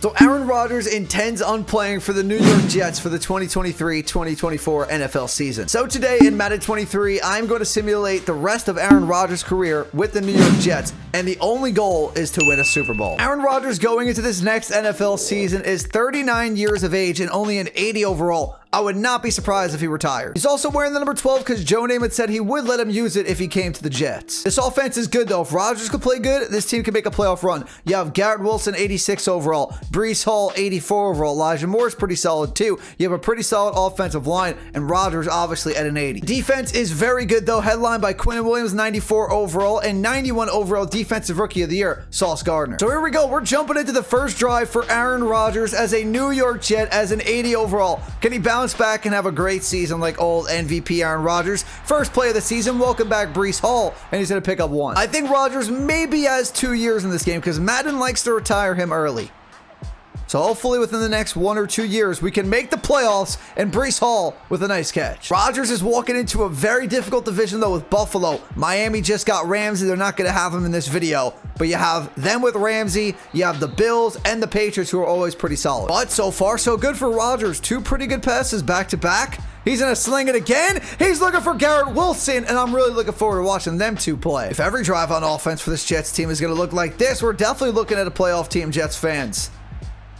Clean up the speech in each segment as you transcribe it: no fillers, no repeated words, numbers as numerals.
So Aaron Rodgers intends on playing for the New York Jets for the 2023-2024 NFL season. So today in Madden 23, I'm going to simulate the rest of Aaron Rodgers' career with the New York Jets, and the only goal is to win a Super Bowl. Aaron Rodgers going into this next NFL season is 39 years of age and only an 80 overall. I would not be surprised if he retired. He's also wearing the number 12 because Joe Namath said he would let him use it if he came to the Jets. This offense is good though. If Rodgers could play good, this team can make a playoff run. You have Garrett Wilson, 86 overall. Breece Hall, 84 overall. Elijah Moore is pretty solid too. You have a pretty solid offensive line, and Rodgers obviously at an 80. Defense is very good though, headlined by Quinn Williams, 94 overall, and 91 overall Defensive Rookie of the Year, Sauce Gardner. So here we go. We're jumping into the first drive for Aaron Rodgers as a New York Jet as an 80 overall. Can he bounce back and have a great season like old MVP Aaron Rodgers? First play of the season, welcome back Breece Hall, and he's going to pick up one. I think Rodgers maybe has 2 years in this game because Madden likes to retire him early. So hopefully within the next 1 or 2 years, we can make the playoffs and Breece Hall with a nice catch. Rodgers is walking into a very difficult division though with Buffalo. Miami just got Ramsey. They're not going to have him in this video, but you have them with Ramsey. You have the Bills and the Patriots who are always pretty solid. But so far, so good for Rodgers. 2 pretty good passes back to back. He's going to sling it again. He's looking for Garrett Wilson, and I'm really looking forward to watching them two play. If every drive on offense for this Jets team is going to look like this, we're definitely looking at a playoff team, Jets fans.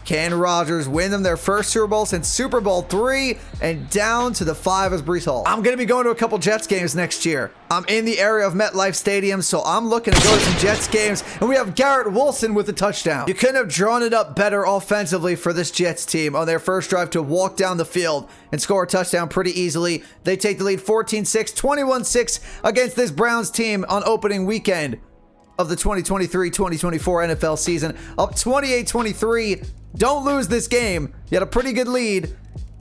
Can Rodgers win them their first Super Bowl since Super Bowl III and down to the 5 as Breece Hall? I'm going to be going to a couple Jets games next year. I'm in the area of MetLife Stadium, so I'm looking to go to some Jets games, and we have Garrett Wilson with a touchdown. You couldn't have drawn it up better offensively for this Jets team on their first drive to walk down the field and score a touchdown pretty easily. They take the lead 14-6, 21-6 against this Browns team on opening weekend of the 2023-2024 NFL season, up 28-23. Don't lose this game. You had a pretty good lead.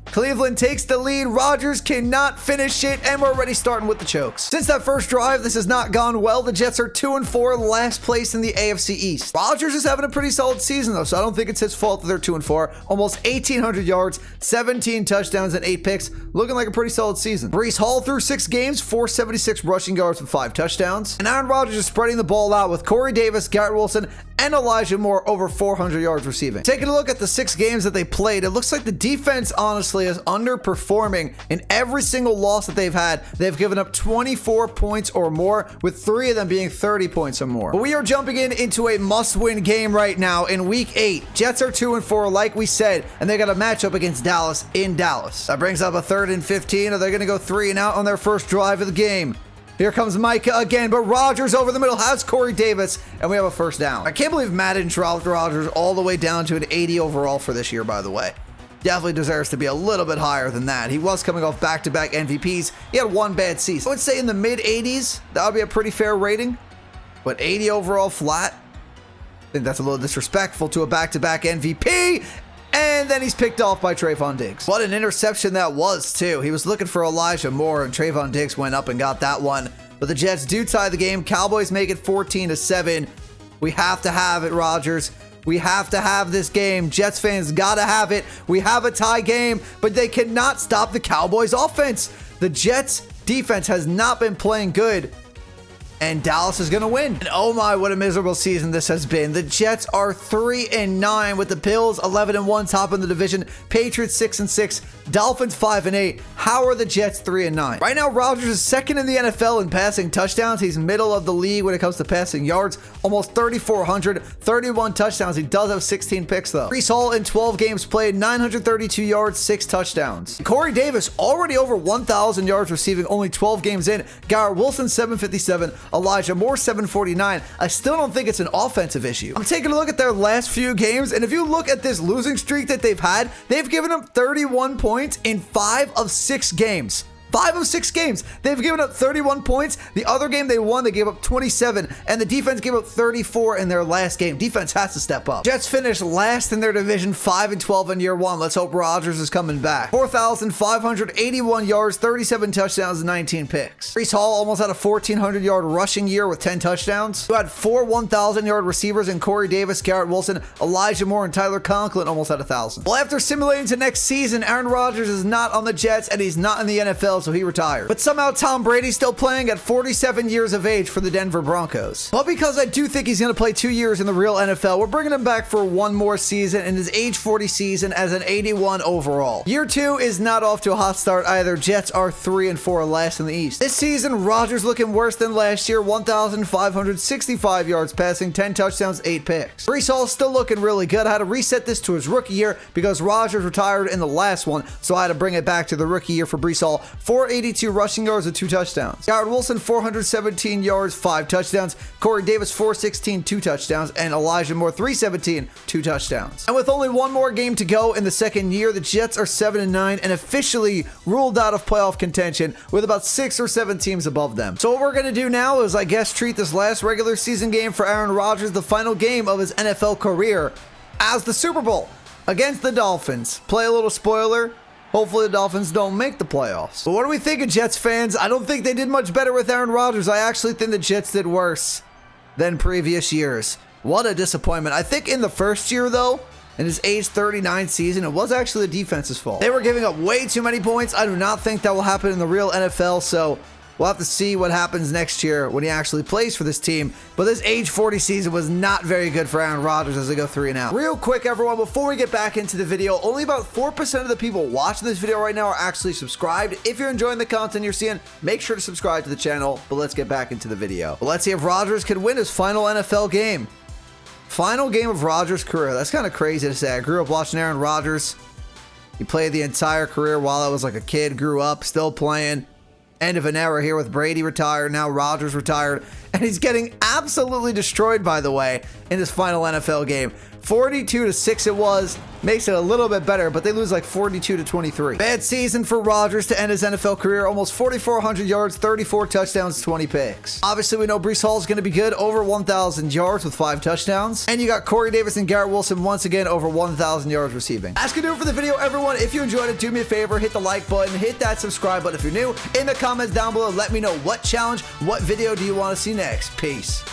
Cleveland takes the lead. Rodgers cannot finish it, and we're already starting with the chokes. Since that first drive, this has not gone well. The Jets are 2-4, last place in the AFC East. Rodgers is having a pretty solid season, though, so I don't think it's his fault that they're 2-4. Almost 1,800 yards, 17 touchdowns, and 8 picks. Looking like a pretty solid season. Breece Hall through 6 games, 476 rushing yards with 5 touchdowns. And Aaron Rodgers is spreading the ball out with Corey Davis, Garrett Wilson, and Elijah Moore over 400 yards receiving. Taking a look at the 6 games that they played, it looks like the defense honestly is underperforming. In every single loss that they've had, they've given up 24 points or more, with 3 of them being 30 points or more. But we are jumping into a must-win game right now in Week 8. Jets are 2-4, like we said, and they got a matchup against Dallas in Dallas. That brings up a 3rd and 15. Are they going to go 3 and out on their first drive of the game? Here comes Micah again, but Rodgers over the middle has Corey Davis, and we have a first down. I can't believe Madden dropped Rodgers all the way down to an 80 overall for this year, by the way. Definitely deserves to be a little bit higher than that. He was coming off back-to-back MVPs. He had 1 bad season. I would say in the mid-80s, that would be a pretty fair rating. But 80 overall flat, I think that's a little disrespectful to a back-to-back MVP. And then he's picked off by Trayvon Diggs. What an interception that was, too. He was looking for Elijah Moore, and Trayvon Diggs went up and got that one. But the Jets do tie the game. Cowboys make it 14-7. We have to have it, Rodgers. We have to have this game. Jets fans gotta have it. We have a tie game, but they cannot stop the Cowboys offense. The Jets defense has not been playing good, and Dallas is going to win. And oh my, what a miserable season this has been. The Jets are 3-9 with the Bills 11-1 top in the division. Patriots 6-6. Dolphins 5-8. How are the Jets 3-9? Right now, Rodgers is 2nd in the NFL in passing touchdowns. He's middle of the league when it comes to passing yards. Almost 3,400, 31 touchdowns. He does have 16 picks though. Breece Hall in 12 games played, 932 yards, 6 touchdowns. Corey Davis already over 1,000 yards receiving, only 12 games in. Garrett Wilson 757. Elijah Moore 749. I still don't think it's an offensive issue. I'm taking a look at their last few games, and if you look at this losing streak that they've had, they've given up 31 points in 5 of 6 games. 5 of 6 games. They've given up 31 points. The other game they won, they gave up 27, and the defense gave up 34 in their last game. Defense has to step up. Jets finished last in their division, 5-12 in year 1. Let's hope Rodgers is coming back. 4,581 yards, 37 touchdowns, and 19 picks. Breece Hall almost had a 1,400-yard rushing year with 10 touchdowns. You had 4 1,000-yard receivers in Corey Davis, Garrett Wilson, Elijah Moore, and Tyler Conklin almost had 1,000. Well, after simulating to next season, Aaron Rodgers is not on the Jets, and he's not in the NFL NFL, so he retired. But somehow Tom Brady's still playing at 47 years of age for the Denver Broncos. But because I do think he's going to play 2 years in the real NFL, we're bringing him back for one more season in his age 40 season as an 81 overall. Year 2 is not off to a hot start either. Jets are 3-4 last in the East. This season, Rodgers looking worse than last year, 1,565 yards passing, 10 touchdowns, 8 picks. Breece Hall still looking really good. I had to reset this to his rookie year because Rodgers retired in the last one, so I had to bring it back to the rookie year for Breece Hall. 482 rushing yards with 2 touchdowns. Garrett Wilson, 417 yards, 5 touchdowns. Corey Davis, 416, 2 touchdowns. And Elijah Moore, 317, 2 touchdowns. And with only one more game to go in the second year, the Jets are 7-9 and officially ruled out of playoff contention with about 6 or 7 teams above them. So what we're going to do now is, I guess, treat this last regular season game for Aaron Rodgers, the final game of his NFL career, as the Super Bowl against the Dolphins. Play a little spoiler. Hopefully the Dolphins don't make the playoffs. But what do we think of Jets fans? I don't think they did much better with Aaron Rodgers. I actually think the Jets did worse than previous years. What a disappointment. I think in the first year, though, in his age 39 season, it was actually the defense's fault. They were giving up way too many points. I do not think that will happen in the real NFL, so we'll have to see what happens next year when he actually plays for this team. But this age 40 season was not very good for Aaron Rodgers as they go 3-0. Real quick, everyone, before we get back into the video, only about 4% of the people watching this video right now are actually subscribed. If you're enjoying the content you're seeing, make sure to subscribe to the channel. But let's get back into the video. But let's see if Rodgers could win his final NFL game. Final game of Rodgers' career. That's kind of crazy to say. I grew up watching Aaron Rodgers. He played the entire career while I was like a kid, grew up, still playing. End of an era here with Brady retired, now Rodgers retired, and he's getting absolutely destroyed, by the way, in his final NFL game. 42-6 it was. Makes it a little bit better, but they lose like 42-23. Bad season for Rodgers to end his NFL career. Almost 4,400 yards, 34 touchdowns, 20 picks. Obviously, we know Breece Hall is going to be good, over 1,000 yards with 5 touchdowns. And you got Corey Davis and Garrett Wilson once again over 1,000 yards receiving. That's going to do it for the video, everyone. If you enjoyed it, do me a favor, hit the like button, hit that subscribe button if you're new. In the comments down below, let me know what challenge, what video do you want to see next. Peace.